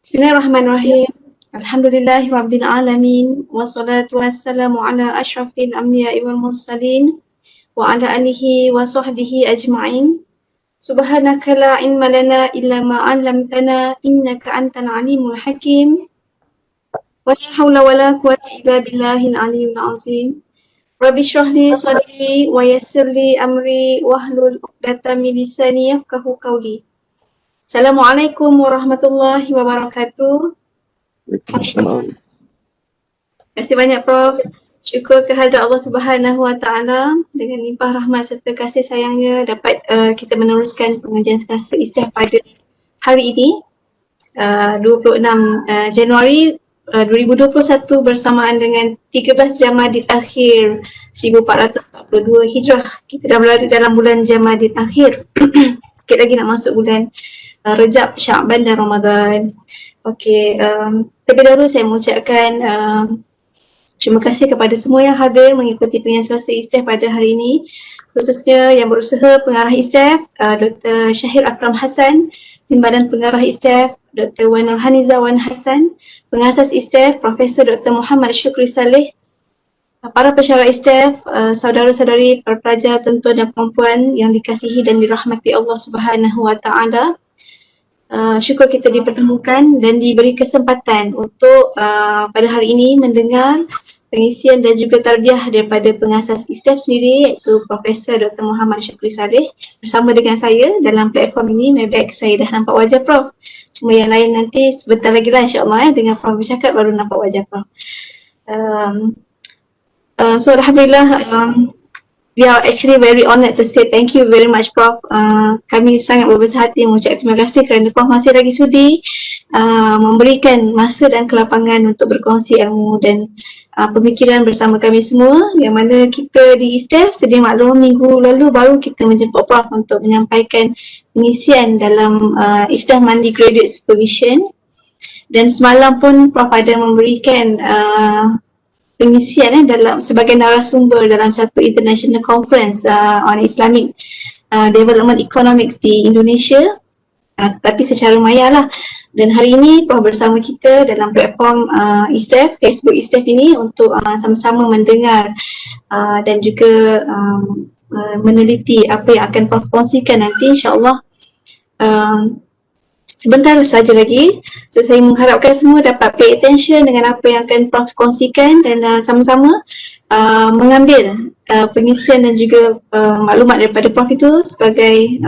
Bismillahirrahmanirrahim. Alhamdulillahi rabbil alamin. Wassalatu wassalamu ala asyrafil anbiya'i wal mursalin wa ala alihi wa sahbihi ajma'in. Subhanaka la ilma lana illa ma 'allamtana innaka antal alimul hakim. Wa la haula wa la quwwata illa billahil aliyyil azim. Rabbi shrah li sadri wa yassir li amri wahlul 'uqdatam min lisani yafqahu qawli. Assalamualaikum warahmatullahi wabarakatuh. Waalaikumsalam. Terima kasih banyak Prof. Syukur kehadrat Allah Subhanahu Wa Taala dengan limpah rahmat serta kasih sayangnya dapat kita meneruskan pengajian Selasa Istiaf pada hari ini 26 Januari 2021 bersamaan dengan 13 Jamadil Akhir 1442 Hijrah. Kita dah berada dalam bulan Jamadil Akhir. Sikit lagi nak masuk bulan Rejab, Sya'ban dan Ramadan. Okey, terlebih dahulu saya mengucapkan terima kasih kepada semua yang hadir mengikuti pengajian Selasa Istiaf pada hari ini, khususnya yang berusaha pengarah Istiaf, Dr. Syahir Akram Hassan, Timbalan Pengarah Istiaf, Dr. Wan Nurhaniza Wan Hassan, Pengasas Istiaf, Profesor Dr. Muhammad Syukri Saleh, para pensyarah Istiaf, saudara-saudari, para pelajar, tuan-tuan dan puan-puan yang dikasihi dan dirahmati Allah Subhanahu Wa Taala. Syukur kita dipertemukan dan diberi kesempatan untuk pada hari ini mendengar pengisian dan juga tarbiyah daripada pengasas Istiaf sendiri, iaitu Profesor Dr. Muhammad Syukri Saleh bersama dengan saya dalam platform ini. Maybe saya dah nampak wajah Prof. Cuma yang lain nanti sebentar lagi lah insyaAllah dengan Prof bercakap baru nampak wajah Prof. So Alhamdulillah, we are actually very honoured to say thank you very much Prof. Kami sangat berbesar hati mengucap terima kasih kerana Prof masih lagi sudi memberikan masa dan kelapangan untuk berkongsi ilmu dan pemikiran bersama kami semua, yang mana kita di Istiaf sedia maklum minggu lalu baru kita menjemput Prof untuk menyampaikan pengisian dalam Istiaf Monthly Graduate Supervision, dan semalam pun Prof ada memberikan pengisian dalam sebagai narasumber dalam satu international conference on Islamic Development Economics di Indonesia, tapi secara maya lah. Dan hari ini Prof bersama kita dalam platform Istiaf, Facebook Istiaf ini untuk sama-sama mendengar dan juga meneliti apa yang akan Prof kongsikan nanti insyaAllah. Sebentar saja lagi, so saya mengharapkan semua dapat pay attention dengan apa yang akan Prof kongsikan dan sama-sama mengambil pengisian dan juga maklumat daripada Prof itu sebagai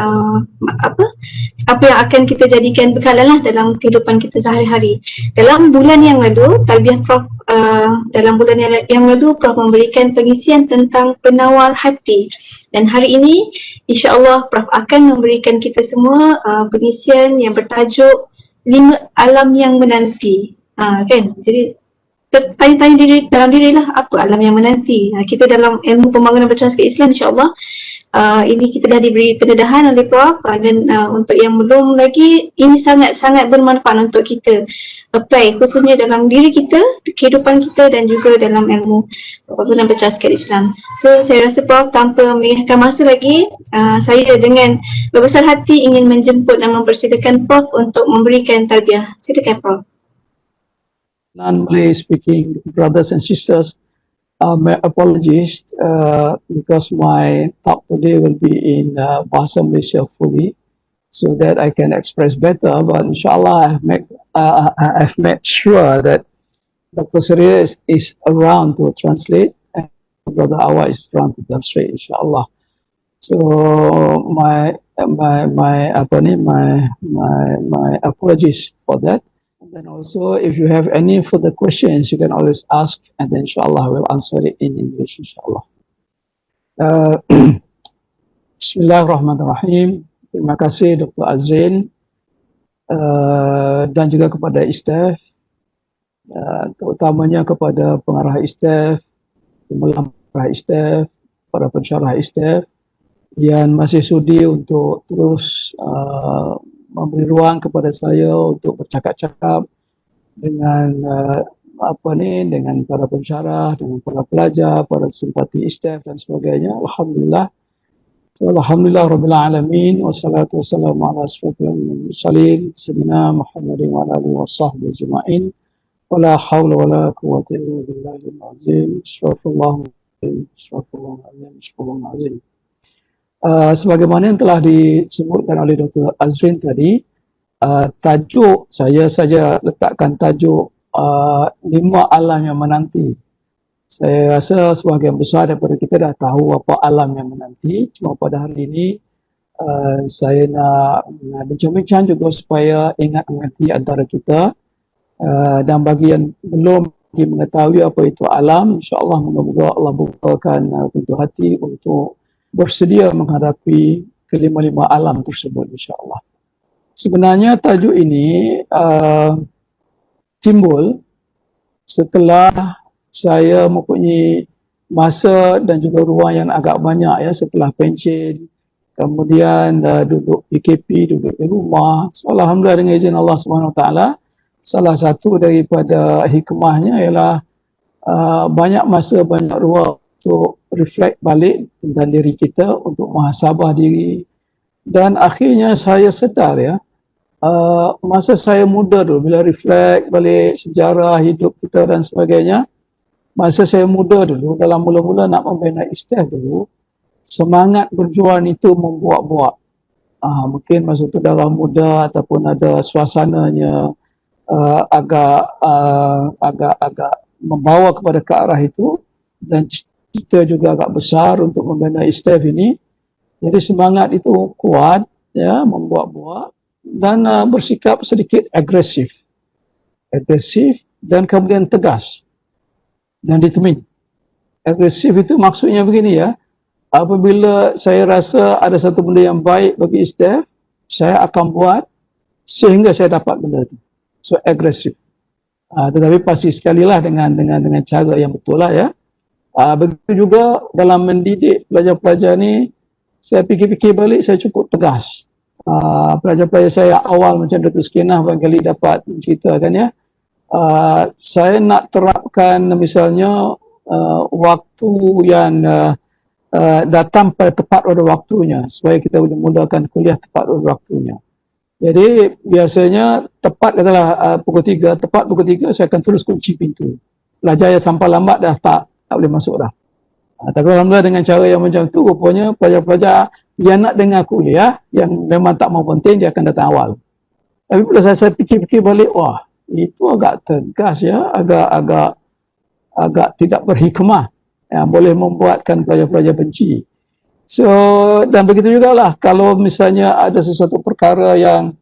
apa yang akan kita jadikan bekalan lah dalam kehidupan kita sehari-hari. Dalam bulan yang lalu, tarbiyah Prof dalam bulan yang lalu Prof memberikan pengisian tentang penawar hati, dan hari ini insya-Allah Prof akan memberikan kita semua pengisian yang bertajuk 5 alam yang menanti. Kan? Jadi tanya-tanya diri dalam dirilah, apa alam yang menanti. Kita dalam ilmu pembangunan bertransfer Islam insya-Allah ini kita dah diberi pendedahan oleh Prof dan untuk yang belum lagi, ini sangat-sangat bermanfaat untuk kita apply khususnya dalam diri kita, kehidupan kita dan juga dalam ilmu pembangunan bertransfer Islam. So saya rasa Prof tanpa melengahkan masa lagi, saya dengan berbesar hati ingin menjemput dan mempersilakan Prof untuk memberikan tarbiyah. Silakan Prof. Non-Malay speaking brothers and sisters, my apologies because my talk today will be in Bahasa Malaysia fully, so that I can express better. But inshallah, I've made sure that Dr. Surya is around to translate, and Brother Awa is around to translate, inshallah. So my apologies for that. And also, if you have any further questions, you can always ask, and then inshallah we'll answer it in English, inshallah. Bismillahirrahmanirrahim. Terima kasih Dr. Azrin dan juga kepada Istiaf, terutamanya kepada pengarah Istiaf, pengarah Istiaf, para pensyarah Istiaf yang masih sudi untuk terus memberi ruang kepada saya untuk bercakap-cakap dengan dengan para pensyarah, dengan para pelajar, para simpati Istiaf dan sebagainya. Alhamdulillah, Alhamdulillah Rabbil Alamin, wassalatu wassalamu ala asyrafil mursalin, Sayyidina Muhammadin wa ala alihi wa sahbihi ajma'in. Wala hawla wala quwwata illa billahil azim. Astagfirullah, astagfirullah azim. Sebagaimana yang telah disebutkan oleh Dr. Azrin tadi, tajuk saya saja letakkan tajuk 5 alam yang menanti. Saya rasa sebahagian besar daripada kita dah tahu apa alam yang menanti. Cuma pada hari ini saya nak bincang-bincang juga supaya ingat-ingati antara kita, dan bagi yang belum mengetahui apa itu alam, insya-Allah moga-moga Allah bukakan pintu hati untuk bersedia menghadapi kelima-lima alam tersebut, insya-Allah. Sebenarnya tajuk ini timbul setelah saya mempunyai masa dan juga ruang yang agak banyak ya, setelah pencen, kemudian duduk PKP, duduk di rumah. So, alhamdulillah dengan izin Allah Subhanahu Wa Taala, salah satu daripada hikmahnya ialah banyak masa, banyak ruang untuk reflect balik tentang diri kita, untuk muhasabah diri. Dan akhirnya saya sedar ya, masa saya muda dulu, bila reflect balik sejarah hidup kita dan sebagainya, masa saya muda dulu, dalam mula-mula nak membina Istiaf dulu, semangat berjuang itu membuat-buat. Mungkin masa itu dalam muda ataupun ada suasananya agak membawa kepada ke arah itu, dan kita juga agak besar untuk membina Istiaf ini. Jadi semangat itu kuat ya, membuat-buat dan bersikap sedikit agresif dan kemudian tegas dan determined. Agresif itu maksudnya begini ya, apabila saya rasa ada satu benda yang baik bagi Istiaf, saya akan buat sehingga saya dapat benda itu. So agresif. Tetapi pasti sekali lah dengan cara yang betul lah ya. Begitu juga dalam mendidik pelajar-pelajar ni, saya fikir-fikir balik, saya cukup tegas. Pelajar-pelajar saya awal macam Dr. Skinah barangkali dapat menceritakan ya, saya nak terapkan misalnya waktu yang datang pada tepat pada waktunya, supaya kita boleh mulakan kuliah tepat pada waktunya. Jadi biasanya tepat katalah pukul 3, tepat pukul 3 saya akan terus kunci pintu. Pelajar yang sampai lambat dah tak boleh masuk dah. Tapi alhamdulillah dengan cara yang macam tu, rupanya pelajar-pelajar yang nak dengar kuliah, yang memang tak mau penting, dia akan datang awal. Tapi bila saya fikir-fikir balik, wah, itu agak tegas ya, agak tidak berhikmah, yang boleh membuatkan pelajar-pelajar benci. So, dan begitu jugalah kalau misalnya ada sesuatu perkara yang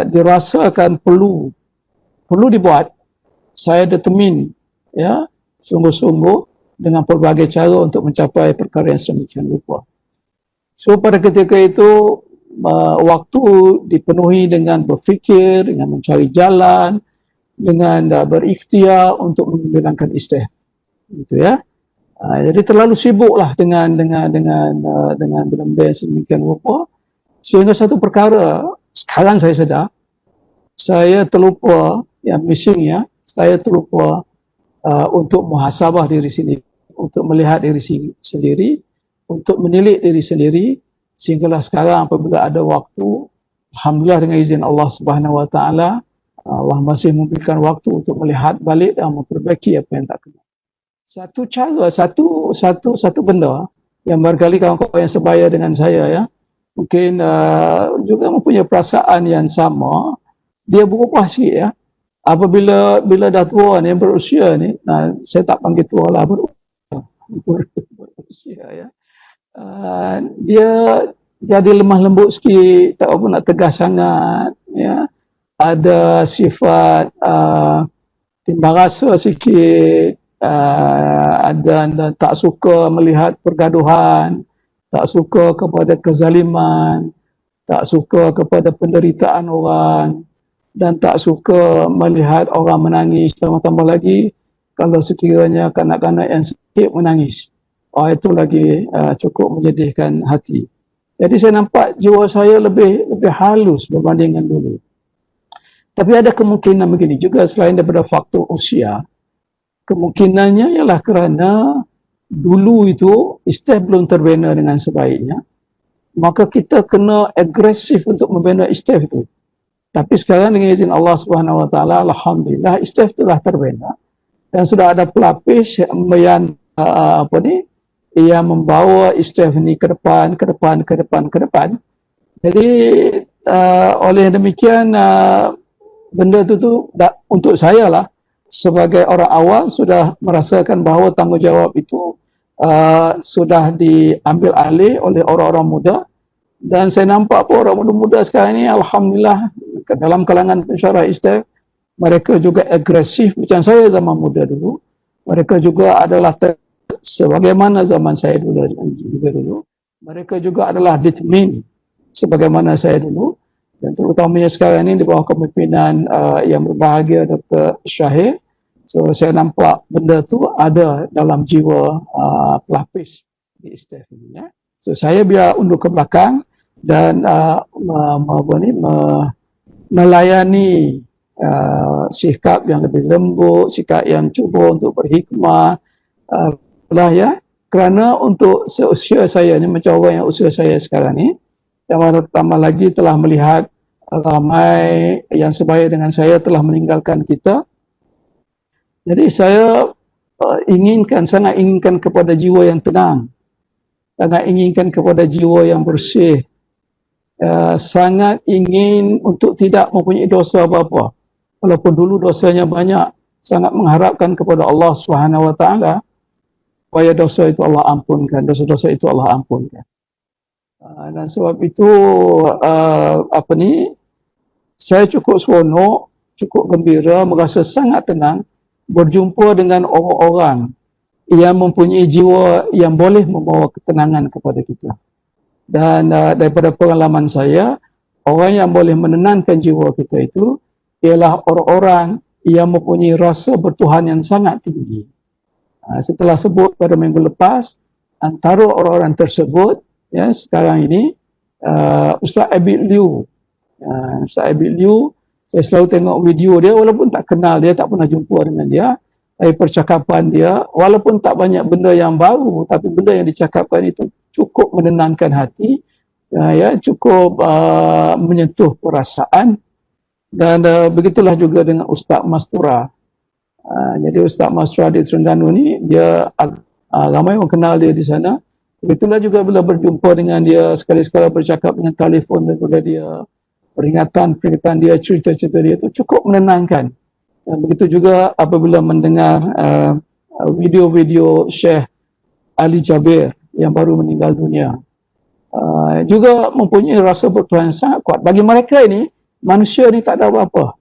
dirasakan perlu dibuat, saya determine ya, sungguh-sungguh dengan pelbagai cara untuk mencapai perkara yang sedemikian rupa. So pada ketika itu waktu dipenuhi dengan berfikir, dengan mencari jalan, dengan berikhtiar untuk menjalankan Istiaf. Gitu ya. Jadi terlalu sibuklah dengan benda-benda yang sedemikian rupa, sehingga satu perkara sekarang saya sedar, saya terlupa yang missing ya, saya terlupa untuk muhasabah diri sendiri, untuk melihat diri sendiri, untuk menilik diri sendiri, sehinggalah sekarang apabila ada waktu, alhamdulillah dengan izin Allah Subhanahu Wa Taala, Allah masih memberikan waktu untuk melihat balik dan memperbaiki apa yang tak kena. Satu cara, satu benda yang barangkali kawan-kawan yang sebaya dengan saya ya, mungkin juga mempunyai perasaan yang sama, dia berubah sikit ya. Apabila dah tua ni, berusia ni, saya tak panggil tua lah, berusia ya, dia jadi lemah lembut sikit, tak apa nak tegas sangat ya, ada sifat timbang rasa sikit, dan tak suka melihat pergaduhan, tak suka kepada kezaliman, tak suka kepada penderitaan orang, dan tak suka melihat orang menangis. Tambah-tambah lagi kalau sekiranya kanak-kanak yang sikit menangis, itu lagi cukup menyedihkan hati. Jadi saya nampak jiwa saya lebih halus berbanding dengan dulu. Tapi ada kemungkinan begini juga, selain daripada faktor usia, kemungkinannya ialah kerana dulu itu Istiaf belum terbina dengan sebaiknya, maka kita kena agresif untuk membina Istiaf itu. Tapi sekarang dengan izin Allah Subhanahu Wa Taala, alhamdulillah Istiaf telah terbina dan sudah ada pelapis yang yang membawa Istiaf ini ke depan. Jadi oleh demikian benda itu untuk saya lah sebagai orang awal sudah merasakan bahawa tanggungjawab itu sudah diambil alih oleh orang-orang muda, dan saya nampak orang muda-muda sekarang ini alhamdulillah dalam kalangan pensyarah Istiaf mereka juga agresif macam saya zaman muda dulu. Mereka juga adalah sebagaimana zaman saya dulu. Mereka juga adalah determined sebagaimana saya dulu, dan terutamanya sekarang ini di bawah kepimpinan yang berbahagia Dr. Syahir. So saya nampak benda tu ada dalam jiwa pelapis di Istiaf ini, ya. So saya biar undur ke belakang dan melayani sikap yang lebih lembut, sikap yang cuba untuk berhikmah lah, ya. Kerana untuk seusia saya ni, macam orang yang usia saya sekarang ni, yang pertama lagi telah melihat ramai yang sebaya dengan saya telah meninggalkan kita. Jadi saya sangat inginkan kepada jiwa yang tenang, sangat inginkan kepada jiwa yang bersih, sangat ingin untuk tidak mempunyai dosa apa-apa. Walaupun dulu dosanya banyak, sangat mengharapkan kepada Allah Subhanahu Wa Taala supaya dosa itu Allah ampunkan, dosa-dosa itu Allah ampunkan. Dan sebab itu saya cukup seronok, cukup gembira, merasa sangat tenang berjumpa dengan orang-orang yang mempunyai jiwa yang boleh membawa ketenangan kepada kita. Dan daripada pengalaman saya, orang yang boleh menenangkan jiwa kita itu ialah orang-orang yang mempunyai rasa bertuhan yang sangat tinggi. Setelah sebut pada minggu lepas, antara orang-orang tersebut, ya, sekarang ini Ustaz Abid Liu. Ustaz Abid Liu, saya selalu tengok video dia, walaupun tak kenal dia, tak pernah jumpa dengan dia, tapi percakapan dia, walaupun tak banyak benda yang baru, tapi benda yang dicakapkan itu cukup menenangkan hati, ya, cukup menyentuh perasaan. Dan begitulah juga dengan Ustaz Mastura. Jadi Ustaz Mastura di Terengganu ni, dia ramai orang kenal dia di sana. Begitulah juga bila berjumpa dengan dia, sekali-sekala bercakap dengan telefon daripada dia, peringatan dia, cerita-cerita dia itu cukup menenangkan. Dan begitu juga apabila mendengar video-video Syekh Ali Jabir yang baru meninggal dunia, juga mempunyai rasa bertuhan yang sangat kuat. Bagi mereka ini, manusia ini tak ada apa-apa.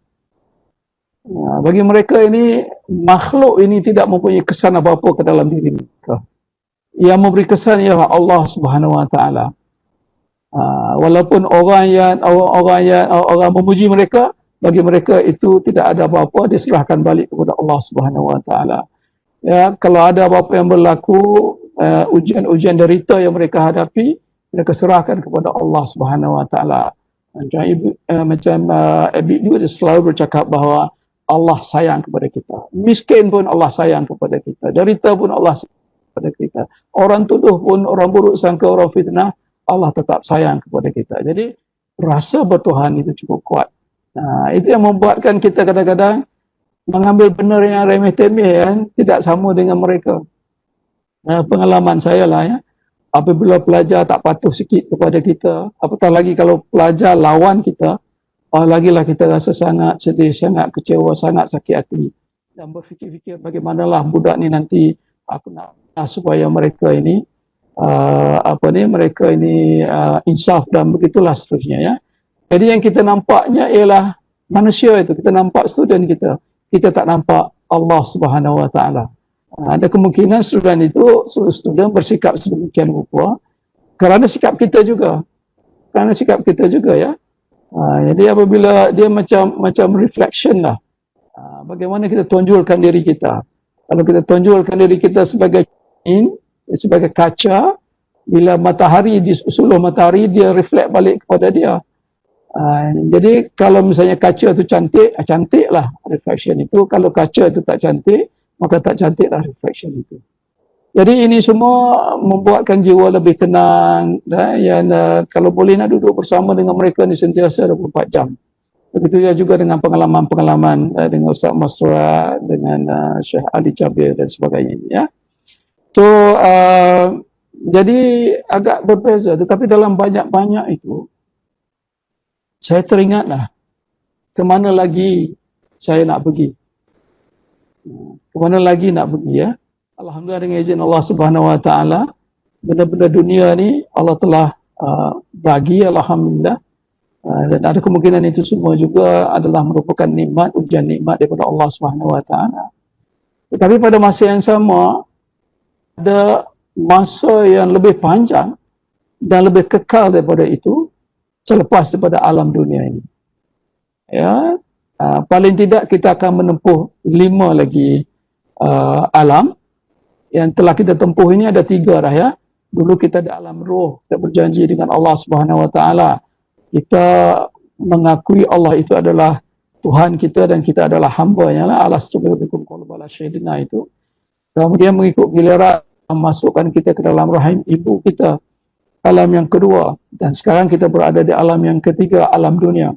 Bagi mereka ini, makhluk ini tidak mempunyai kesan apa-apa ke dalam diri mereka. Yang memberi kesan ialah Allah Subhanahu Wa Taala. Walaupun orang memuji mereka, bagi mereka itu tidak ada apa-apa, diserahkan balik kepada Allah Subhanahu Wa Taala. Ya, kalau ada apa-apa yang berlaku, ujian-ujian derita yang mereka hadapi, mereka serahkan kepada Allah Subhanahu Wa Taala. Macam Abid Liu selalu bercakap bahawa Allah sayang kepada kita. Miskin pun Allah sayang kepada kita. Derita pun Allah sayang kepada kita. Orang tuduh pun, orang buruk sangka, orang fitnah, Allah tetap sayang kepada kita. Jadi rasa bertuhan itu cukup kuat. Itu yang membuatkan kita kadang-kadang mengambil benar yang remeh-temeh, ya, tidak sama dengan mereka. Pengalaman saya lah, ya, apabila pelajar tak patuh sikit kepada kita, apatah lagi kalau pelajar lawan kita, lagilah kita rasa sangat sedih, sangat kecewa, sangat sakit hati, dan berfikir-fikir bagaimanalah budak ni nanti aku nak supaya mereka ini insaf dan begitulah seterusnya, ya. Jadi yang kita nampaknya ialah manusia itu, kita nampak student kita tak nampak Allah Subhanahu Wa Taala. Ada kemungkinan student bersikap sedemikian rupa kerana sikap kita juga, ya. Jadi apabila dia macam reflection lah, bagaimana kita tonjolkan diri kita. Kalau kita tonjolkan diri kita sebagai kaca, bila matahari, di suluh matahari, dia reflect balik kepada dia. Jadi kalau misalnya kaca itu cantiklah reflection itu. Kalau kaca itu tak cantik, maka tak cantiklah reflection itu. Jadi ini semua membuatkan jiwa lebih tenang, yang kalau boleh nak duduk bersama dengan mereka ni sentiasa 24 jam. Begitu juga dengan pengalaman-pengalaman dengan Ustaz Masra, dengan Syekh Ali Jabir dan sebagainya. Ya. So, jadi agak berbeza. Tetapi dalam banyak-banyak itu, saya teringatlah ke mana lagi saya nak pergi. Ke mana lagi nak pergi ya. Alhamdulillah dengan izin Allah Subhanahu Wa Taala, benda-benda dunia ni Allah telah bagi, alhamdulillah, dan ada kemungkinan itu semua juga adalah merupakan nikmat, ujian nikmat daripada Allah Subhanahu Wa Taala. Tetapi pada masa yang sama ada masa yang lebih panjang dan lebih kekal daripada itu selepas daripada alam dunia ini. Ya, paling tidak kita akan menempuh 5 lagi alam. Yang telah kita tempuh ini ada 3 dah ya. Dulu kita di alam roh, kita berjanji dengan Allah Subhanahu Wa Taala. Kita mengakui Allah itu adalah Tuhan kita dan kita adalah hamba-Nya lah. Alastubikum qalbala syahidina itu. Kemudian mengikut giliran memasukkan kita ke dalam rahim ibu kita, alam yang kedua, dan sekarang kita berada di alam yang ketiga, alam dunia.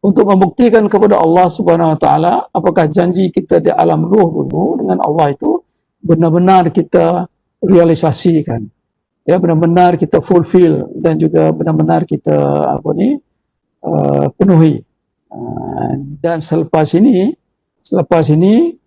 Untuk membuktikan kepada Allah Subhanahu Wa Taala apakah janji kita di alam roh dulu dengan Allah itu benar-benar kita realisasikan, ya, benar-benar kita fulfill dan juga benar-benar kita penuhi. Dan selepas ini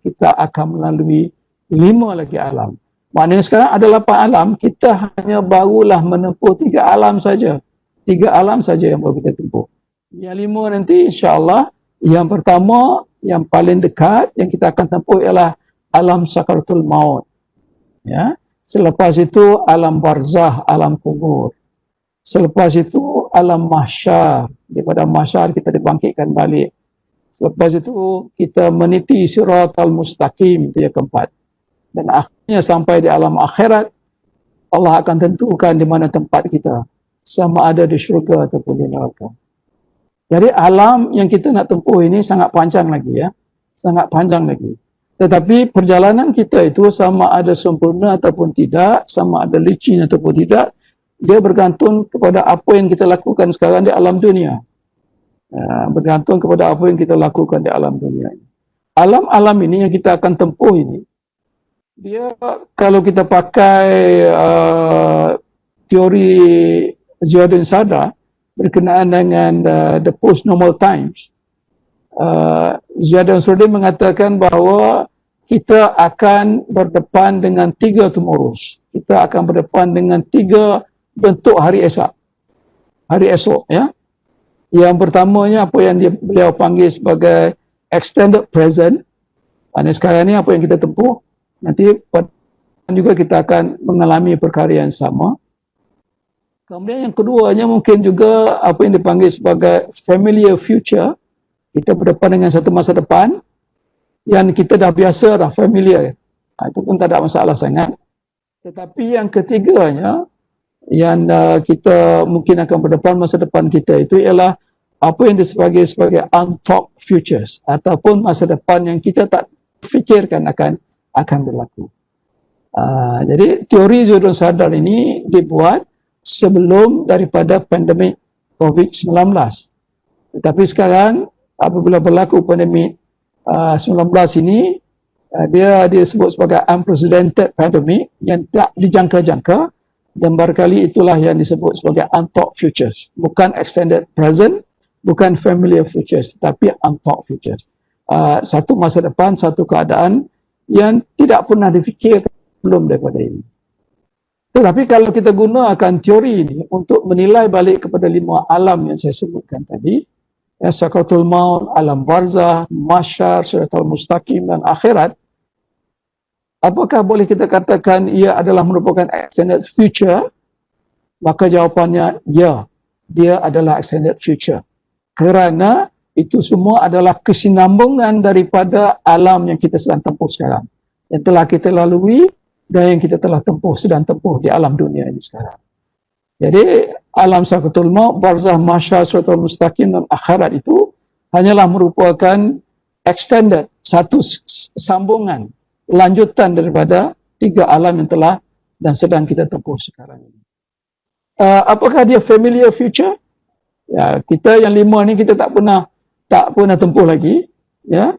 kita akan melalui 5 lagi alam. Maknanya sekarang ada 8 alam, kita hanya barulah menempuh 3 alam saja. 3 alam saja yang baru kita tempuh. Yang 5 nanti insya-Allah, yang pertama, yang paling dekat yang kita akan tempuh ialah alam sakaratul maut. Ya. Selepas itu alam barzah, alam kubur. Selepas itu alam mahsyar. Daripada mahsyar kita dibangkitkan balik. Selepas itu kita meniti siratal mustaqim, itu yang keempat. Dan akhirnya sampai di alam akhirat, Allah akan tentukan di mana tempat kita, sama ada di syurga ataupun di neraka. Jadi alam yang kita nak tempuh ini sangat panjang lagi ya, sangat panjang lagi. Tetapi perjalanan kita itu sama ada sempurna ataupun tidak, sama ada licin ataupun tidak, dia bergantung kepada apa yang kita lakukan sekarang di alam dunia. Bergantung kepada apa yang kita lakukan di alam dunia ini. Alam-alam ini yang kita akan tempuh ini, dia kalau kita pakai teori Ziauddin Sadar berkenaan dengan the post-normal times, Ziauddin Sadar mengatakan bahawa kita akan berdepan dengan 3 tomorrows. Kita akan berdepan dengan 3 bentuk hari esok ya. Yang pertamanya apa yang beliau panggil sebagai extended present. Maksudnya sekarang ni apa yang kita tempuh, nanti juga kita akan mengalami perkara yang sama. Kemudian yang keduanya mungkin juga apa yang dipanggil sebagai familiar future. Kita berdepan dengan satu masa depan yang kita dah biasa dah, familiar. Itu pun tak ada masalah sangat. Tetapi yang ketiganya, yang kita mungkin akan berdepan masa depan kita itu ialah apa yang disebut sebagai unthought futures, ataupun masa depan yang kita tak fikirkan akan berlaku. Jadi teori Ziauddin Sadar ini dibuat sebelum daripada pandemik COVID-19. Tetapi sekarang apabila berlaku pandemik 19 ini, dia disebut sebagai unprecedented pandemic yang tak dijangka-jangka, dan barangkali itulah yang disebut sebagai unthought futures. Bukan extended present, bukan familiar futures, tetapi unthought futures. Satu masa depan, satu keadaan yang tidak pernah difikirkan sebelum daripada ini. Tetapi kalau kita gunakan teori ini untuk menilai balik kepada 5 alam yang saya sebutkan tadi, ya, sakaratul maut, alam barzah, mahsyar, siratal mustaqim dan akhirat, apakah boleh kita katakan ia adalah merupakan extended future? Maka jawapannya ya, dia adalah extended future. Kerana itu semua adalah kesinambungan daripada alam yang kita sedang tempuh sekarang, yang telah kita lalui dan yang kita telah tempuh, sedang tempuh di alam dunia ini sekarang. Jadi alam sakaratul maut, barzah, mahsyar, siratal mustaqim dan akhirat itu hanyalah merupakan extended, satu sambungan, lanjutan daripada tiga alam yang telah dan sedang kita tempuh sekarang ini. Apakah dia familiar future? Ya, kita yang 5 ni kita tak pernah tempuh lagi, ya.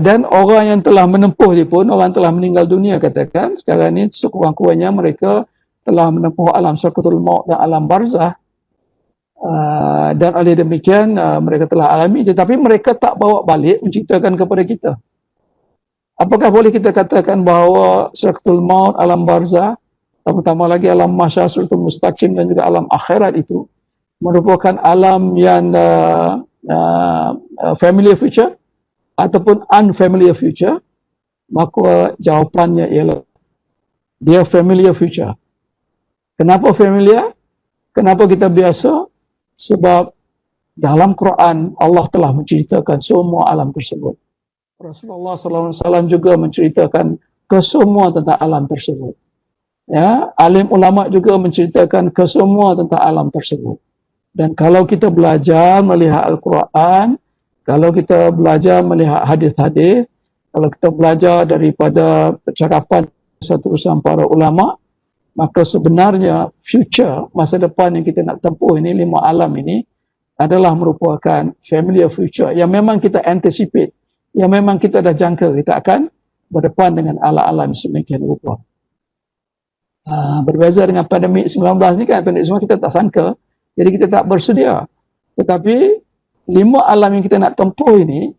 Dan orang yang telah menempuh dia pun, orang telah meninggal dunia katakan, sekarang ni sekurang-kurangnya mereka telah menempuh alam sakaratul maut dan alam barzah. Dan oleh demikian mereka telah alami, tetapi mereka tak bawa balik menceritakan kepada kita. Apakah boleh kita katakan bahawa sakaratul maut, alam barzah, terutama lagi alam mahsyar, siratul mustaqim dan juga alam akhirat itu merupakan alam yang familiar future ataupun unfamiliar future? Maka jawapannya ialah dia familiar future. Kenapa familiar? Kenapa kita biasa? Sebab dalam Quran Allah telah menceritakan semua alam tersebut. Rasulullah SAW juga menceritakan kesemua tentang alam tersebut. Ya, alim ulama juga menceritakan kesemua tentang alam tersebut. Dan kalau kita belajar melihat Al-Quran, kalau kita belajar melihat hadis-hadis, kalau kita belajar daripada percakapan satu-urusan para ulama, maka sebenarnya future, masa depan yang kita nak tempuh ini, 5 alam ini adalah merupakan familiar future yang memang kita anticipate, yang memang kita dah jangka kita akan berdepan dengan alam-alam semakin rupa. Berbeza dengan pandemik 19 ni kan, pandemik semua kita tak sangka, jadi kita tak bersedia. Tetapi 5 alam yang kita nak tempuh ini,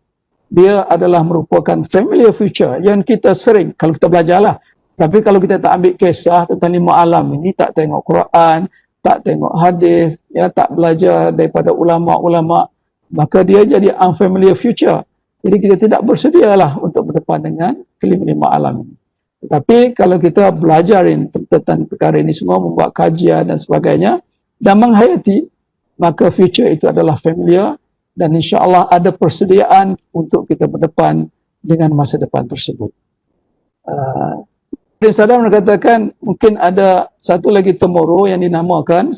dia adalah merupakan familiar future yang kita sering, kalau kita belajarlah. Tapi kalau kita tak ambil kisah tentang 5 alam ini, tak tengok Quran, tak tengok hadis, ya, tak belajar daripada ulama-ulama, maka dia jadi unfamiliar future. Jadi kita tidak bersedialah untuk berdepan dengan kelima-lima alam ini. Tetapi kalau kita belajar tentang perkara ini semua, membuat kajian dan sebagainya, dan menghayati, maka future itu adalah familiar dan insya-Allah ada persediaan untuk kita berdepan dengan masa depan tersebut. Ibn Saddam mengatakan mungkin ada satu lagi tomorrow yang dinamakan,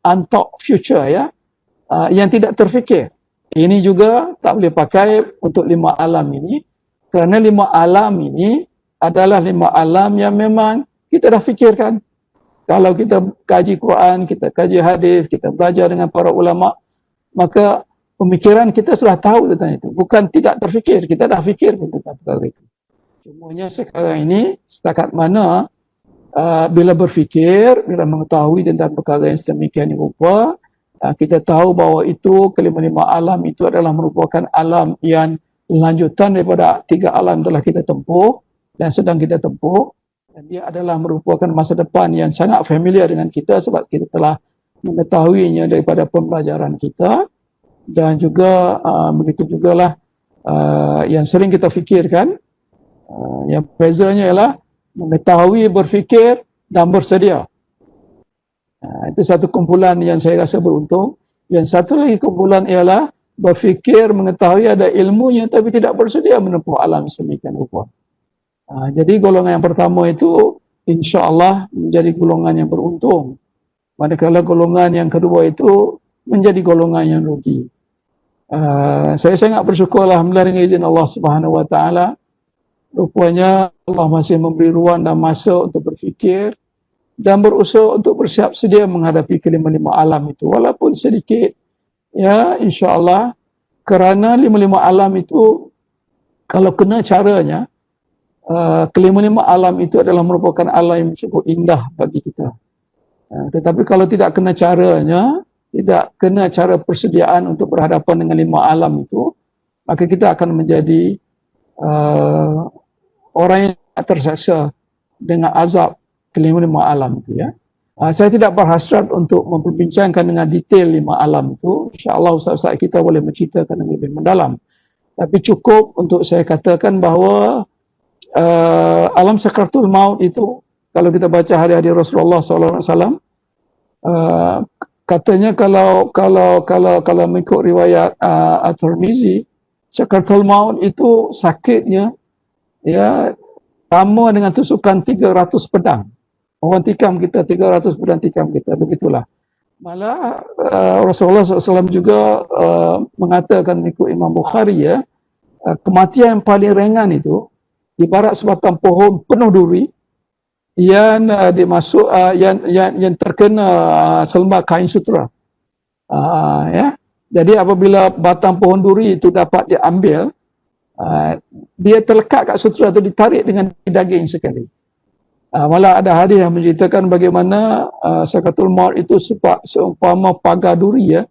unthought future, ya, yang tidak terfikir. Ini juga tak boleh pakai untuk 5 alam ini, kerana 5 alam ini adalah 5 alam yang memang kita dah fikirkan. Kalau kita kaji Quran, kita kaji hadis, kita belajar dengan para ulama, maka pemikiran kita sudah tahu tentang itu. Bukan tidak terfikir, kita dah fikir pun tentang perkara itu. Cumanya sekarang ini, setakat mana bila berfikir, bila mengetahui tentang perkara yang sedemikian rupa, kita tahu bahawa itu kelima-lima alam itu adalah merupakan alam yang lanjutan daripada 3 alam telah kita tempuh dan sedang kita tempuh. Dan dia adalah merupakan masa depan yang sangat familiar dengan kita sebab kita telah mengetahuinya daripada pembelajaran kita. Dan juga begitu jugalah yang sering kita fikirkan. Yang bezanya ialah mengetahui, berfikir dan bersedia. Itu satu kumpulan yang saya rasa beruntung. Yang satu lagi kumpulan ialah berfikir, mengetahui, ada ilmunya tapi tidak bersedia menempuh alam semikian rupa. Jadi golongan yang pertama itu insya-Allah menjadi golongan yang beruntung. Manakala golongan yang kedua itu menjadi golongan yang rugi. Saya sangat bersyukur alhamdulillah dengan izin Allah Subhanahu Wa Taala. Rupanya Allah masih memberi ruang dan masa untuk berfikir dan berusaha untuk bersiap sedia menghadapi kelima-lima alam itu. Walaupun sedikit, ya, insya-Allah, kerana lima-lima alam itu, kalau kena caranya, kelima-lima alam itu adalah merupakan alam yang cukup indah bagi kita. Tetapi kalau tidak kena caranya, tidak kena cara persediaan untuk berhadapan dengan 5 alam itu, maka kita akan menjadi orang yang terseksa dengan azab kelima-lima alam itu, ya. Saya tidak berhasrat untuk memperbincangkan dengan detail 5 alam itu. InsyaAllah ustaz-ustaz kita boleh menceritakan dengan lebih mendalam. Tapi cukup untuk saya katakan bahawa alam sakaratul maut itu, kalau kita baca hadis-hadis Rasulullah SAW, katanya kalau mengikut riwayat At-Tirmizi, sakaratul maut itu sakitnya, ya, sama dengan tusukan 300 pedang. Orang tikam kita, 300 pedang tikam kita, begitulah. Malah Rasulullah SAW juga mengatakan mengikut Imam Bukhari, ya, kematian yang paling ringan itu ibarat sebatang pohon penuh duri yang yang terkena selembar kain sutera. Ya. Jadi apabila batang pohon duri itu dapat diambil, dia terlekat kat sutera itu, ditarik dengan daging sekali. Malah ada hadis yang menceritakan bagaimana sakaratul maut itu seumpama pagar duri, ya.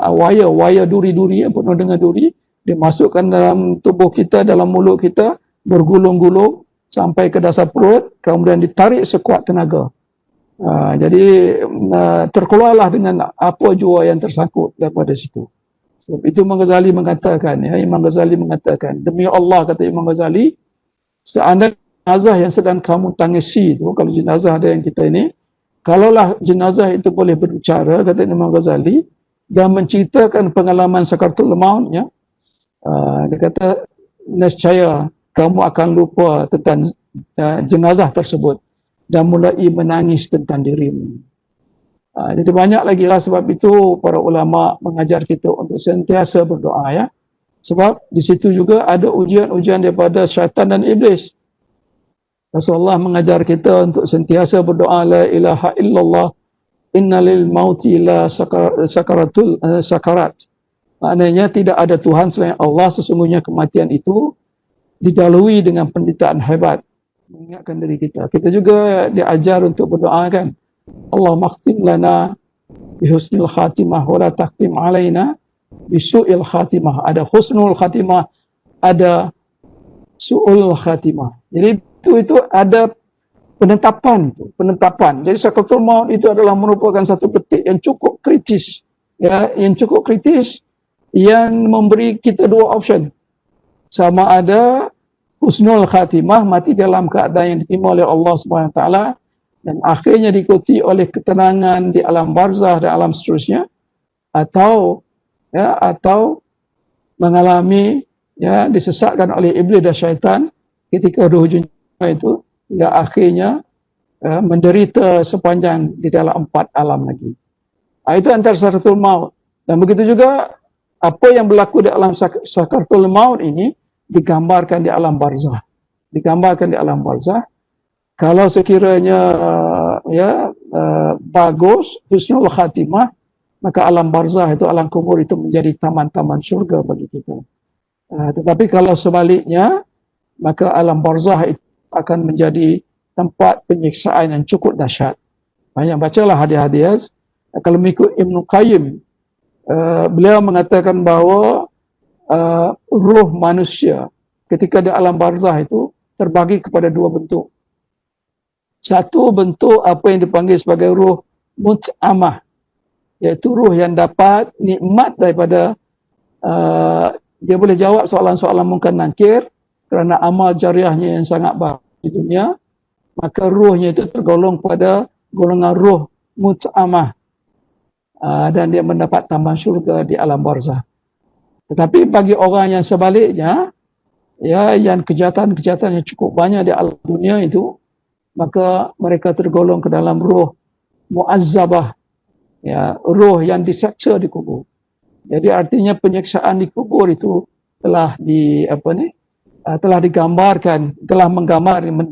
Wayar duri-duri yang penuh dengan duri dimasukkan dalam tubuh kita, dalam mulut kita, bergulung-gulung sampai ke dasar perut, kemudian ditarik sekuat tenaga. Jadi terkeluarlah dengan apa jua yang tersangkut daripada situ. Sebab itu Imam Ghazali mengatakan, ya, Imam Ghazali mengatakan, demi Allah, kata Imam Ghazali, seandainya jenazah yang sedang kamu tangisi itu, kalau jenazah ada yang kita ini, kalaulah jenazah itu boleh berbicara, kata Imam Ghazali, dan menceritakan pengalaman sakaratul maut, ya, dia kata, nescaya kamu akan lupa tentang jenazah tersebut dan mulai menangis tentang dirimu. Jadi banyak lagi lah, sebab itu para ulama mengajar kita untuk sentiasa berdoa, ya. Sebab di situ juga ada ujian-ujian daripada syaitan dan iblis. Rasulullah mengajar kita untuk sentiasa berdoa, la ilaha illallah, inna lil mauti la sakarat. Maknanya tidak ada Tuhan selain Allah, sesungguhnya kematian itu didahului dengan penderitaan hebat. Mengingatkan diri kita. Kita juga diajar untuk berdoa, kan. Allah makhtim lana bihusnul khatimah wa la takhtim alaina bisu'il khatimah. Ada husnul khatimah, ada su'ul khatimah. Jadi itu ada penetapan itu, penetapan. Jadi sakaratul maut itu adalah merupakan satu detik yang cukup kritis, ya, yang cukup kritis, yang memberi kita dua option. Sama ada husnul khatimah, mati dalam keadaan yang diterima oleh Allah Subhanahu Wa Taala, dan akhirnya diikuti oleh ketenangan di alam barzah dan alam seterusnya, atau mengalami, ya, disesatkan oleh iblis dan syaitan ketika hujung itu, hingga akhirnya menderita sepanjang di dalam 4 alam lagi. Itu antara sakaratul maut. Dan begitu juga apa yang berlaku di alam sakaratul maut ini digambarkan di alam barzah. Digambarkan di alam barzah. Kalau sekiranya bagus, husnul khatimah, maka alam barzah itu, alam kubur itu menjadi taman-taman syurga bagi kita. Tetapi kalau sebaliknya, maka alam barzah itu akan menjadi tempat penyiksaan yang cukup dahsyat. Banyak bacalah hadis-hadis. Kalau mengikut Ibn Qayyim, beliau mengatakan bahawa ruh manusia ketika di alam barzah itu terbagi kepada 2 bentuk. Satu bentuk apa yang dipanggil sebagai ruh mut'amah, iaitu ruh yang dapat nikmat daripada dia boleh jawab soalan-soalan mungkar nakir kerana amal jariahnya yang sangat baik di dunia, maka ruhnya itu tergolong pada golongan ruh mut'amah, dan dia mendapat taman syurga di alam barzah. Tetapi bagi orang yang sebaliknya, ya, yang kejahatan-kejahatan yang cukup banyak di alam dunia itu, maka mereka tergolong ke dalam ruh mu'azzabah, ya, ruh yang diseksa di kubur. Jadi artinya penyiksaan di kubur itu telah digambarkan, telah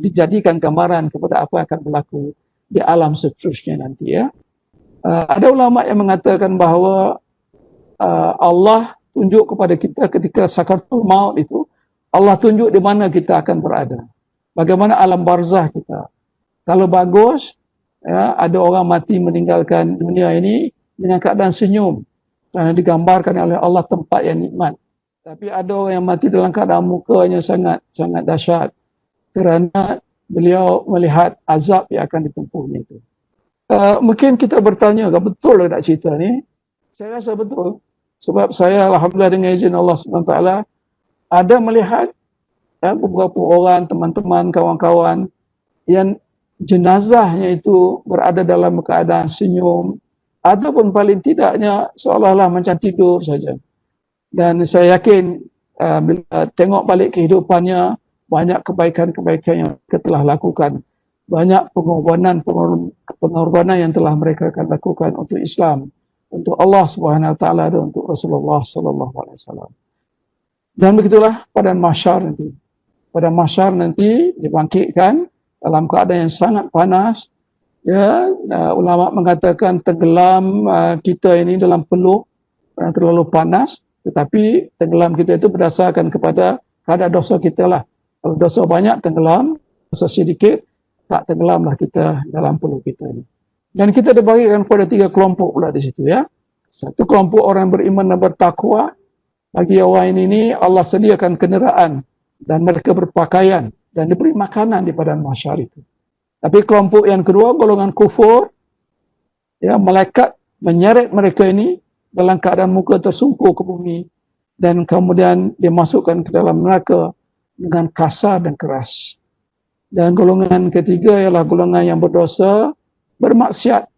dijadikan gambaran kepada apa yang akan berlaku di alam seterusnya nanti, ya. Ada ulama yang mengatakan bahawa Allah tunjuk kepada kita ketika sakaratul maut itu, Allah tunjuk di mana kita akan berada, bagaimana alam barzah kita. Kalau bagus, ya, ada orang mati meninggalkan dunia ini dengan keadaan senyum, kerana digambarkan oleh Allah tempat yang nikmat. Tapi ada orang yang mati dalam keadaan mukanya sangat dahsyat, kerana beliau melihat azab yang akan ditempuhnya itu. Mungkin kita bertanya, betul tak cerita ni? Saya rasa betul. Sebab saya, alhamdulillah, dengan izin Allah SWT, ada melihat, ya, beberapa orang, teman-teman, kawan-kawan yang jenazahnya itu berada dalam keadaan senyum, ataupun paling tidaknya seolah-olah macam tidur saja. Dan saya yakin bila tengok balik kehidupannya, banyak kebaikan-kebaikan yang mereka telah lakukan, banyak pengorbanan yang telah mereka akan lakukan untuk Islam, untuk Allah Subhanahu Wa Taala, dan untuk Rasulullah Sallallahu Alaihi Wasallam. Dan begitulah pada mahsyar nanti. pada mahsyar nanti dibangkitkan dalam keadaan yang sangat panas. Ya, ulama mengatakan tenggelam kita ini dalam peluk kerana terlalu panas, tetapi tenggelam kita itu berdasarkan kepada kadar dosa kita lah. Kalau dosa banyak tenggelam, dosa sedikit tak tenggelamlah kita dalam peluk kita ini. Dan kita dibagikan pada 3 kelompok pula di situ ya. Satu kelompok orang beriman dan bertakwa. Bagi orang ini Allah sediakan kenderaan dan mereka berpakaian dan diberi makanan di padang mahsyar itu. Tapi kelompok yang kedua, golongan kufur, ya, malaikat menyeret mereka ini dalam keadaan muka tersungkur ke bumi dan kemudian dimasukkan ke dalam neraka dengan kasar dan keras. Dan golongan ketiga ialah golongan yang berdosa, bermaksiat.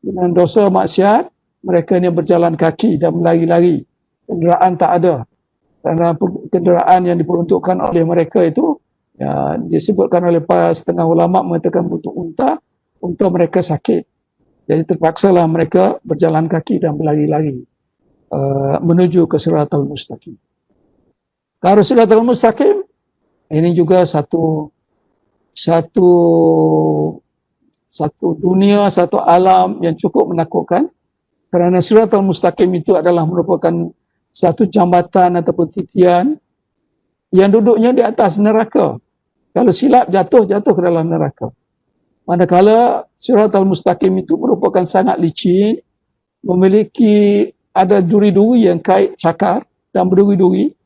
Dengan dosa maksiat, mereka ini berjalan kaki dan berlari-lari. Kenderaan tak ada. Kerana kenderaan yang diperuntukkan oleh mereka itu, ya, disebutkan oleh setengah ulama mengatakan untuk unta mereka sakit. Jadi terpaksalah mereka berjalan kaki dan berlari-lari menuju ke Siratal Mustaqim. Kalau Siratal Mustaqim, ini juga satu dunia, satu alam yang cukup menakutkan. Kerana Siratal Mustaqim itu adalah merupakan satu jambatan ataupun titian yang duduknya di atas neraka. Kalau silap jatuh ke dalam neraka. Manakala Siratal Mustaqim itu merupakan sangat licin, memiliki ada duri-duri yang kait cakar dan berduri-duri,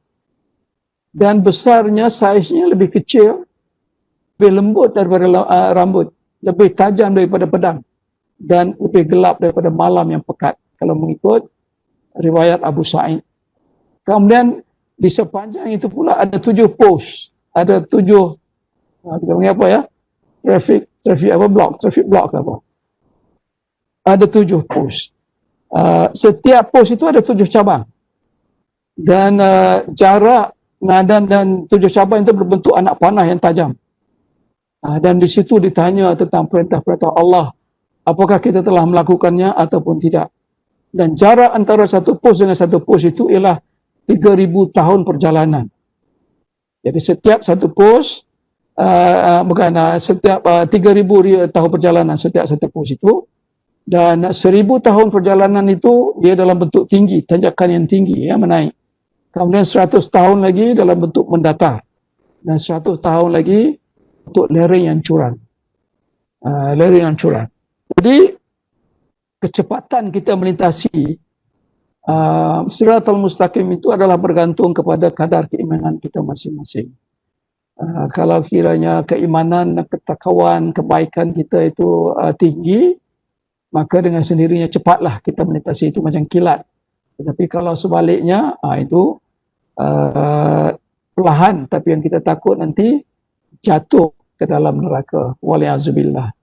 dan besarnya, saiznya lebih kecil, lebih lembut daripada rambut, lebih tajam daripada pedang, dan lebih gelap daripada malam yang pekat, kalau mengikut riwayat Abu Sa'id. Kemudian di sepanjang itu pula ada 7 pos, ada 7 kita panggil apa ya? Traffic block apa? Ada 7 pos. Setiap pos itu ada 7 cabang. Dan jarak ngadan dan 7 cabang itu berbentuk anak panah yang tajam. Dan di situ ditanya tentang perintah-perintah Allah. Apakah kita telah melakukannya ataupun tidak. Dan jarak antara satu pos dengan satu pos itu ialah 3,000 tahun perjalanan. Jadi setiap satu pos, setiap 3,000 tahun perjalanan setiap satu pos itu, dan 1,000 tahun perjalanan itu dia dalam bentuk tinggi, tanjakan yang tinggi, ya, menaik. Kemudian 100 tahun lagi dalam bentuk mendatar, dan 100 tahun lagi untuk lereng yang curam. Jadi kecepatan kita melintasi Siratal Mustaqim itu adalah bergantung kepada kadar keimanan kita masing-masing. Kalau kiranya keimanan, ketakwaan, kebaikan kita itu tinggi, maka dengan sendirinya cepatlah kita melintasi itu macam kilat. Tetapi kalau sebaliknya, itu perlahan, tapi yang kita takut nanti jatuh ke dalam neraka. Wali'azubillah.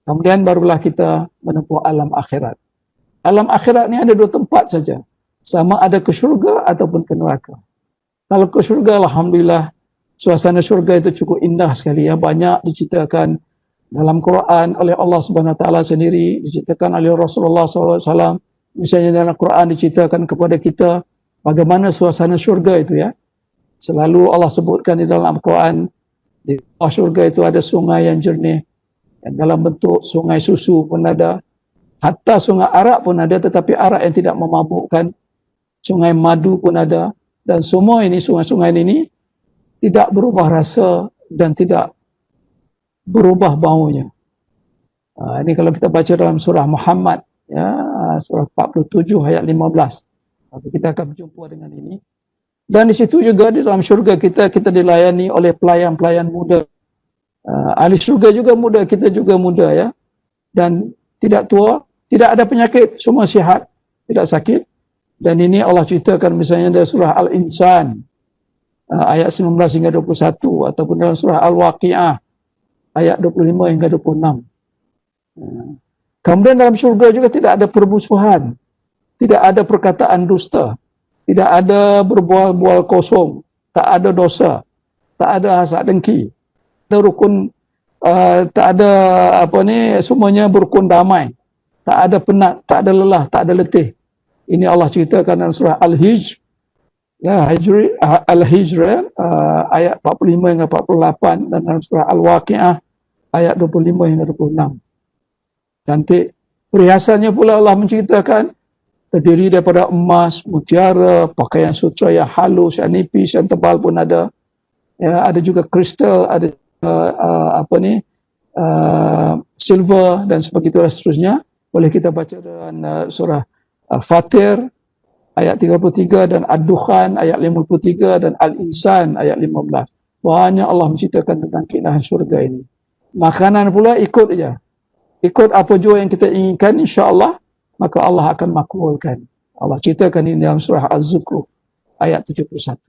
Kemudian barulah kita menempuh alam akhirat. Alam akhirat ni ada 2 tempat saja. Sama ada ke syurga ataupun ke neraka. Kalau ke syurga, alhamdulillah, suasana syurga itu cukup indah sekali, ya. Banyak diceritakan dalam Quran oleh Allah Subhanahu Wa Taala sendiri, diceritakan oleh Rasulullah SAW. Misalnya dalam Quran diceritakan kepada kita bagaimana suasana syurga itu, ya. Selalu Allah sebutkan di dalam Quran, di bawah syurga itu ada sungai yang jernih, yang dalam bentuk sungai susu pun ada. Hatta sungai arak pun ada, tetapi arak yang tidak memabukkan. Sungai madu pun ada. Dan semua ini, sungai-sungai ini tidak berubah rasa dan tidak berubah baunya. Ini kalau kita baca dalam surah Muhammad, ya, surah 47 ayat 15. Kita akan berjumpa dengan ini. Dan di situ juga di dalam syurga kita dilayani oleh pelayan-pelayan muda. Ahli syurga juga muda, kita juga muda, ya. Dan tidak tua, tidak ada penyakit, semua sihat, tidak sakit. Dan ini Allah ceritakan misalnya dalam surah Al-Insan, ayat 19 hingga 21, ataupun dalam surah Al-Waqi'ah, ayat 25 hingga 26. Kemudian dalam syurga juga tidak ada permusuhan, tidak ada perkataan dusta, tidak ada berbual-bual kosong, tak ada dosa, tak ada hasad dengki, ada rukun, tak ada semuanya berukun damai. Tak ada penat, tak ada lelah, tak ada letih. Ini Allah ceritakan dalam surah Al-Hijr, Ya, Al-Hijr ayat 45 hingga 48 dan dalam surah Al-Waqi'ah ayat 25 hingga 26. Cantik. Perhiasannya pula Allah menceritakan terdiri daripada emas, mutiara, pakaian sutra yang halus, yang nipis, yang tebal pun ada. Ya, ada juga kristal, ada silver dan sebagainya seterusnya. Boleh kita baca dalam surah Fatir ayat 33 dan Ad-Dukhan ayat 53 dan Al-Insan ayat 15. Banyak Allah menceritakan tentang keindahan syurga ini. Makanan pula ikut aja. Ikut apa jua yang kita inginkan, insya-Allah, maka Allah akan makbulkan. Allah ceritakan ini dalam surah Az-Zukhruf ayat 71.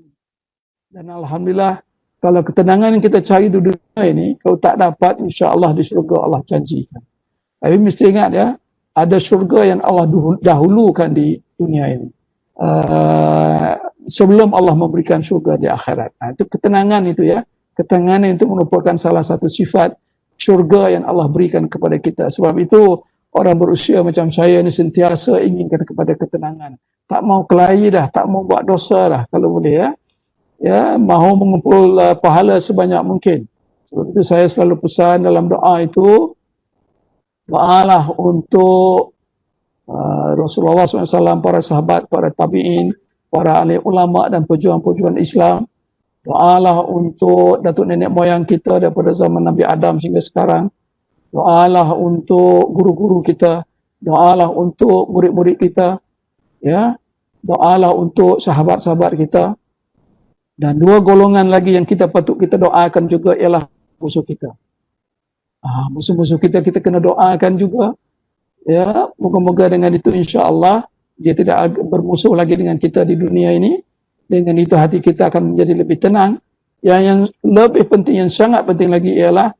Dan alhamdulillah, kalau ketenangan yang kita cari di dunia ini, kalau tak dapat, insya-Allah di syurga Allah janjikan. Tapi mesti ingat ya, ada syurga yang Allah dahulukan di dunia ini. Sebelum Allah memberikan syurga di akhirat. Itu ketenangan itu ya. Ketenangan itu merupakan salah satu sifat syurga yang Allah berikan kepada kita. Sebab itu orang berusia macam saya ini sentiasa inginkan kepada ketenangan. Tak mau kelahi dah, tak mau buat dosa dah kalau boleh ya. Ya, mahu mengumpul pahala sebanyak mungkin. Sebab itu saya selalu pesan dalam doa itu, doalah untuk Rasulullah SAW, para sahabat, para tabi'in, para ahli ulama dan pejuang-pejuang Islam. Doalah untuk datuk nenek moyang kita daripada zaman Nabi Adam hingga sekarang. Doalah untuk guru-guru kita. Doalah untuk murid-murid kita. Ya. Doalah untuk sahabat-sahabat kita. Dan dua golongan lagi yang kita patut kita doakan juga ialah musuh kita. Musuh-musuh kita kena doakan juga. Ya, moga-moga dengan itu insya-Allah dia tidak bermusuh lagi dengan kita di dunia ini. Dengan itu hati kita akan menjadi lebih tenang. Yang lebih penting, yang sangat penting lagi ialah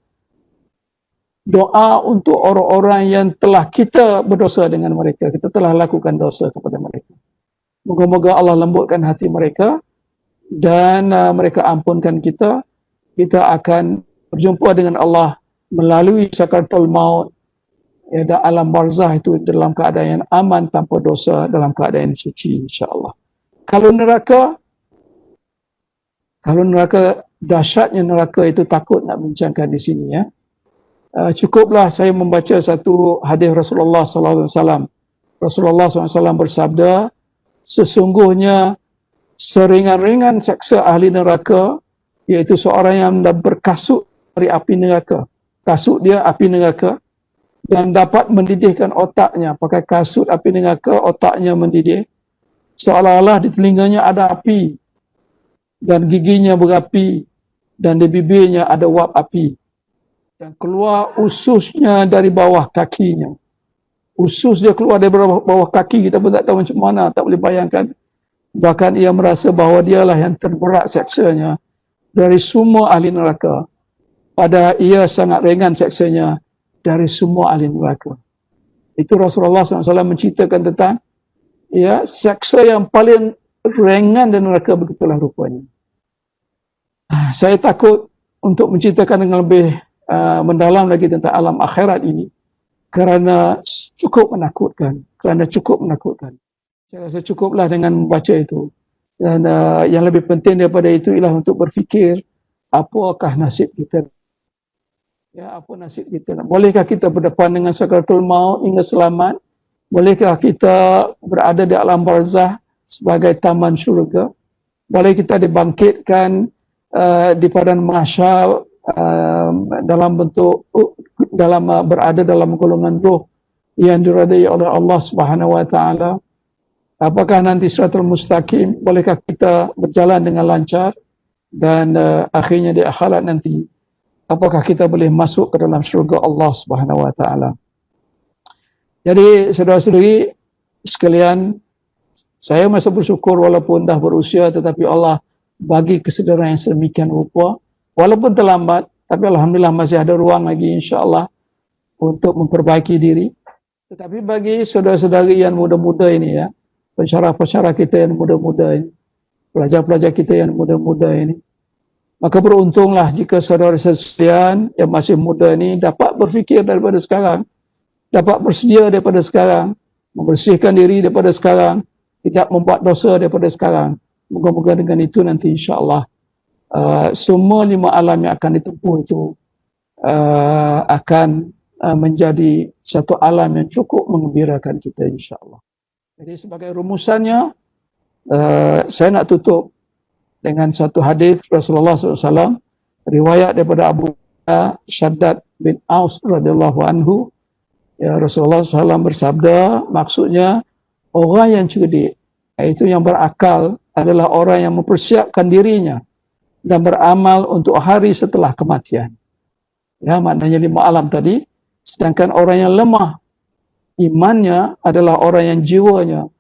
doa untuk orang-orang yang telah kita berdosa dengan mereka. Kita telah lakukan dosa kepada mereka. Moga-moga Allah lembutkan hati mereka dan mereka ampunkan kita. Kita akan berjumpa dengan Allah melalui sakaratul maut. Ya, dan alam barzah itu dalam keadaan yang aman, tanpa dosa, dalam keadaan suci, insya-Allah. Kalau neraka, dahsyatnya neraka itu takut nak bincangkan di sini ya. Cukuplah saya membaca satu hadis Rasulullah sallallahu alaihi wasallam. Rasulullah SAW bersabda, sesungguhnya seringan-ringan seksa ahli neraka iaitu seorang yang berkasut dari api neraka. Kasut dia api neraka. Dan dapat mendidihkan otaknya. Pakai kasut api neraka, otaknya mendidih. Seolah-olah di telinganya ada api. Dan giginya berapi. Dan di bibirnya ada wap api. Dan keluar ususnya dari bawah kakinya. Usus dia keluar dari bawah kaki. Kita pun tak tahu macam mana. Tak boleh bayangkan. Bahkan ia merasa bahawa dialah yang terberat seksanya dari semua ahli neraka. Padahal ia sangat ringan seksanya dari semua ahli neraka. Itu Rasulullah SAW menceritakan tentang ya, seksa yang paling ringan dan neraka, begitulah rupanya. Saya takut untuk menceritakan dengan lebih mendalam lagi tentang alam akhirat ini kerana cukup menakutkan. Saya rasa cukuplah dengan membaca itu. Dan yang lebih penting daripada itu ialah untuk berfikir apakah nasib kita. Ya, apa nasib kita? Bolehkah kita berdepan dengan sakaratul maut hingga selamat? Bolehkah kita berada di alam barzah sebagai taman syurga? Boleh kita dibangkitkan di padang mahsyar dalam bentuk berada dalam golongan roh yang diridai oleh Allah Subhanahu wa taala? Apakah nanti siratul mustaqim? Bolehkah kita berjalan dengan lancar dan akhirnya di akhirat nanti apakah kita boleh masuk ke dalam syurga Allah Subhanahu wa taala? Jadi saudara-saudari sekalian, saya masih bersyukur walaupun dah berusia tetapi Allah bagi kesedaran yang sedemikian rupa. Walaupun terlambat, tapi alhamdulillah masih ada ruang lagi insya-Allah untuk memperbaiki diri. Tetapi bagi saudara-saudari yang muda-muda ini ya, pensyarah-pensyarah kita yang muda-muda ini, pelajar-pelajar kita yang muda-muda ini, maka beruntunglah jika saudara sekalian yang masih muda ini dapat berfikir daripada sekarang, dapat bersedia daripada sekarang, membersihkan diri daripada sekarang, tidak membuat dosa daripada sekarang. Moga-moga dengan itu nanti insya-Allah semua 5 alam yang akan ditempuh itu akan menjadi satu alam yang cukup menggembirakan kita insya-Allah. Jadi sebagai rumusannya, saya nak tutup dengan satu hadis Rasulullah SAW, riwayat daripada Abu Shaddad bin Aus radhiyallahu anhu. Ya, Rasulullah SAW bersabda, maksudnya orang yang cerdik, iaitu yang berakal, adalah orang yang mempersiapkan dirinya dan beramal untuk hari setelah kematian. Ya, maknanya 5 alam tadi. Sedangkan orang yang lemah imannya adalah orang yang jiwanya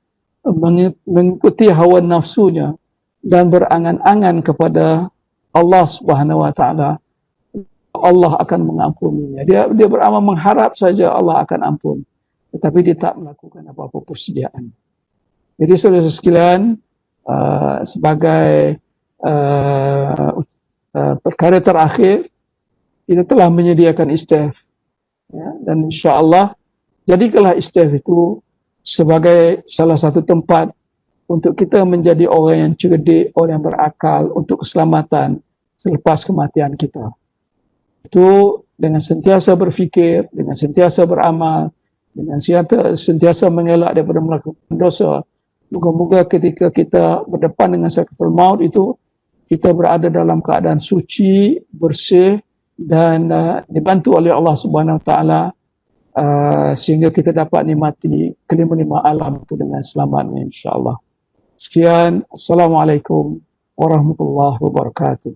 mengikuti hawa nafsunya dan berangan-angan kepada Allah Subhanahu wa taala. Allah akan mengampuninya. Dia beramal mengharap saja Allah akan ampun, tetapi dia tak melakukan apa-apa persediaan. Jadi saudara sekalian, sebagai perkara terakhir, kita telah menyediakan istighfar, ya, dan insya-Allah jadikanlah istighfar itu sebagai salah satu tempat untuk kita menjadi orang yang cerdik, orang yang berakal untuk keselamatan selepas kematian kita. Itu dengan sentiasa berfikir, dengan sentiasa beramal, dengan sentiasa mengelak daripada melakukan dosa. Moga-moga ketika kita berdepan dengan sakaratul maut itu, kita berada dalam keadaan suci, bersih, dan dibantu oleh Allah Subhanahu Wa Taala sehingga kita dapat nikmati kelima-lima alam itu dengan selamatnya insya-Allah. Sekian, Assalamualaikum warahmatullahi wabarakatuh.